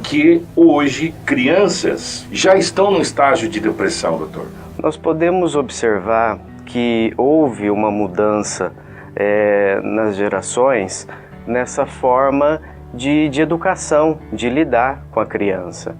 que hoje crianças já estão no estágio de depressão, doutor? Nós podemos observar que houve uma mudança nas gerações nessa forma de educação, de lidar com a criança.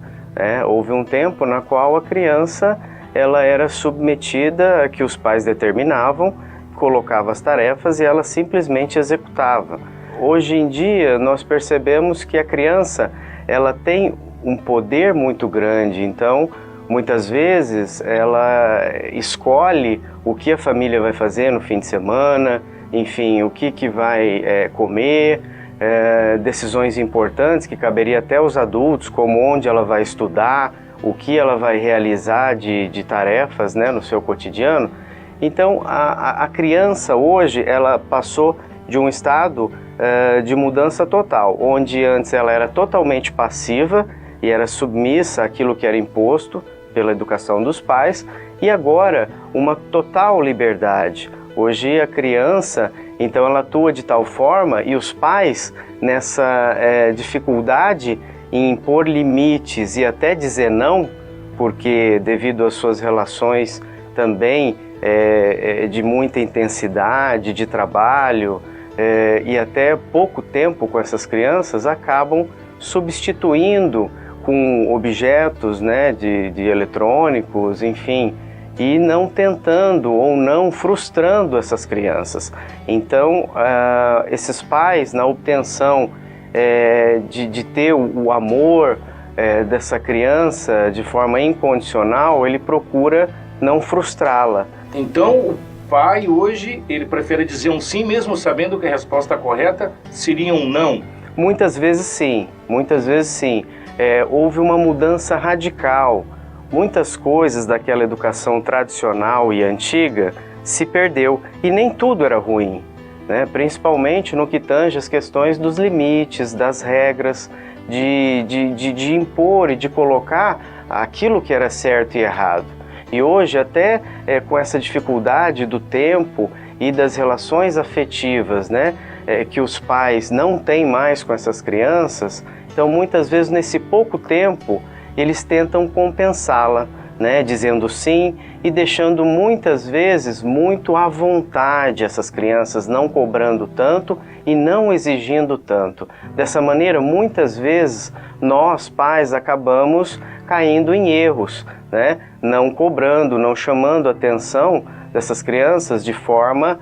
Houve um tempo na qual a criança ela era submetida a que os pais determinavam, colocava as tarefas e ela simplesmente executava. Hoje em dia nós percebemos que a criança ela tem um poder muito grande, então muitas vezes ela escolhe o que a família vai fazer no fim de semana, enfim, o que vai comer, decisões importantes que caberia até aos adultos, como onde ela vai estudar, o que ela vai realizar de tarefas, né, no seu cotidiano. Então a criança hoje ela passou de um estado de mudança total, onde antes ela era totalmente passiva e era submissa àquilo que era imposto pela educação dos pais, e agora uma total liberdade. Hoje a criança, então, ela atua de tal forma, e os pais, nessa dificuldade em impor limites e até dizer não, porque devido às suas relações também de muita intensidade, de trabalho, e até pouco tempo com essas crianças, acabam substituindo com objetos, né, de eletrônicos, enfim, e não tentando ou não frustrando essas crianças. Então, esses pais, na obtenção de ter o amor dessa criança de forma incondicional, ele procura não frustrá-la. Então, o pai hoje, ele prefere dizer um sim, mesmo sabendo que a resposta correta seria um não? Muitas vezes sim, muitas vezes sim. Houve uma mudança radical. Muitas coisas daquela educação tradicional e antiga se perdeu, e nem tudo era ruim, né? Principalmente no que tange as questões dos limites, das regras, de impor e de colocar aquilo que era certo e errado. E hoje, até com essa dificuldade do tempo e das relações afetivas, né, que os pais não têm mais com essas crianças, então muitas vezes nesse pouco tempo eles tentam compensá-la, né, dizendo sim e deixando muitas vezes muito à vontade essas crianças, não cobrando tanto e não exigindo tanto. Dessa maneira, muitas vezes nós pais acabamos caindo em erros, né, não cobrando, não chamando a atenção dessas crianças de forma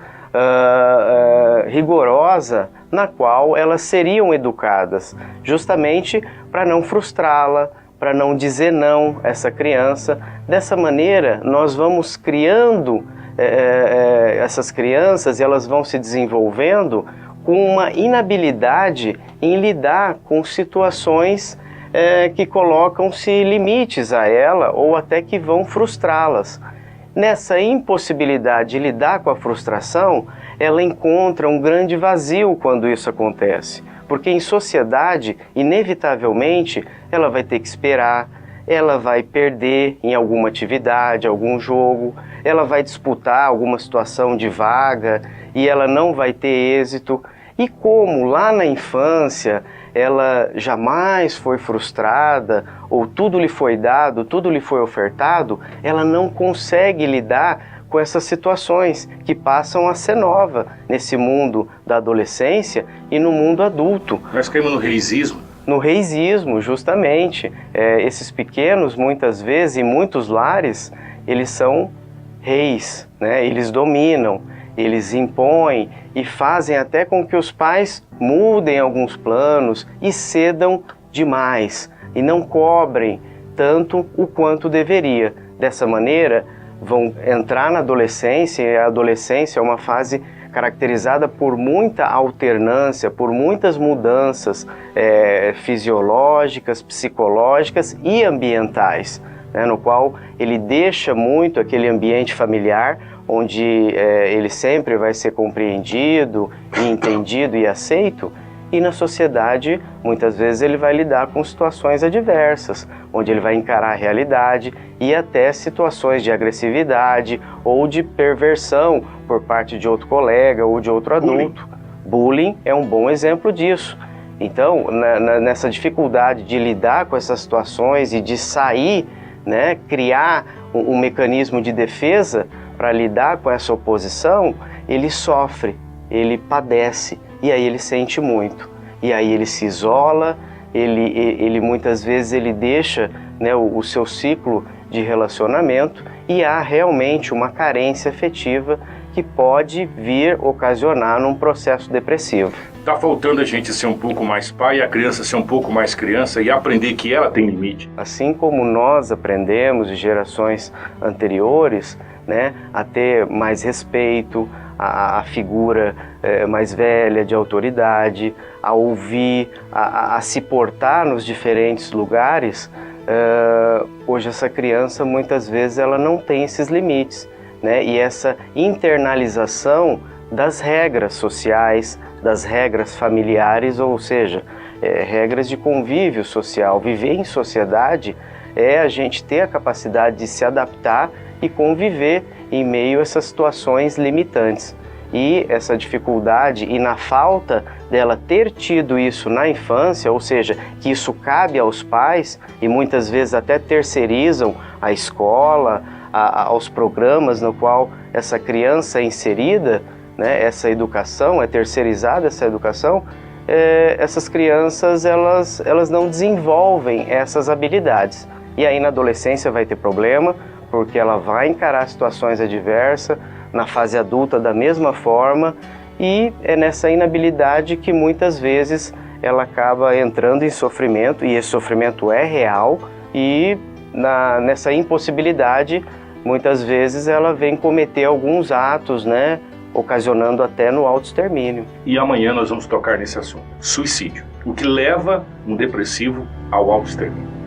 rigorosa, na qual elas seriam educadas, justamente para não frustrá-la, para não dizer não a essa criança. Dessa maneira, nós vamos criando essas crianças e elas vão se desenvolvendo com uma inabilidade em lidar com situações que colocam-se limites a ela ou até que vão frustrá-las. Nessa impossibilidade de lidar com a frustração, ela encontra um grande vazio quando isso acontece. Porque em sociedade, inevitavelmente, ela vai ter que esperar, ela vai perder em alguma atividade, algum jogo, ela vai disputar alguma situação de vaga e ela não vai ter êxito. E como lá na infância ela jamais foi frustrada, ou tudo lhe foi dado, tudo lhe foi ofertado, ela não consegue lidar com essas situações que passam a ser nova nesse mundo da adolescência e no mundo adulto. Nós caímos no reisismo. No reisismo, justamente. Esses pequenos, muitas vezes, em muitos lares, eles são reis, né? Eles dominam, eles impõem e fazem até com que os pais mudem alguns planos e cedam demais e não cobrem tanto o quanto deveria. Dessa maneira, vão entrar na adolescência, e a adolescência é uma fase caracterizada por muita alternância, por muitas mudanças fisiológicas, psicológicas e ambientais, né, no qual ele deixa muito aquele ambiente familiar, onde ele sempre vai ser compreendido, e entendido e aceito, e na sociedade, muitas vezes, ele vai lidar com situações adversas, onde ele vai encarar a realidade e até situações de agressividade ou de perversão por parte de outro colega ou de outro adulto. Bullying é um bom exemplo disso. Então, nessa dificuldade de lidar com essas situações e de sair, né, criar um mecanismo de defesa para lidar com essa oposição, ele sofre, ele padece e aí ele sente muito. E aí ele se isola, ele muitas vezes ele deixa, né, o seu ciclo de relacionamento e há realmente uma carência afetiva que pode vir ocasionar num processo depressivo. Tá faltando a gente ser um pouco mais pai e a criança ser um pouco mais criança e aprender que ela tem limite. Assim como nós aprendemos de gerações anteriores, né, a ter mais respeito à figura mais velha de autoridade, a ouvir, a se portar nos diferentes lugares, hoje essa criança muitas vezes ela não tem esses limites, né? E essa internalização das regras sociais, das regras familiares, ou seja, regras de convívio social. Viver em sociedade é a gente ter a capacidade de se adaptar e conviver em meio a essas situações limitantes. E essa dificuldade e na falta dela ter tido isso na infância, ou seja, que isso cabe aos pais e muitas vezes até terceirizam a escola, aos programas no qual essa criança é inserida, né, essa educação, é terceirizada essa educação, essas crianças elas não desenvolvem essas habilidades. E aí na adolescência vai ter problema, porque ela vai encarar situações adversas, na fase adulta da mesma forma, e é nessa inabilidade que muitas vezes ela acaba entrando em sofrimento, e esse sofrimento é real, e nessa impossibilidade, muitas vezes ela vem cometer alguns atos, né, ocasionando até no autoextermínio. E amanhã nós vamos tocar nesse assunto, suicídio, o que leva um depressivo ao autoextermínio.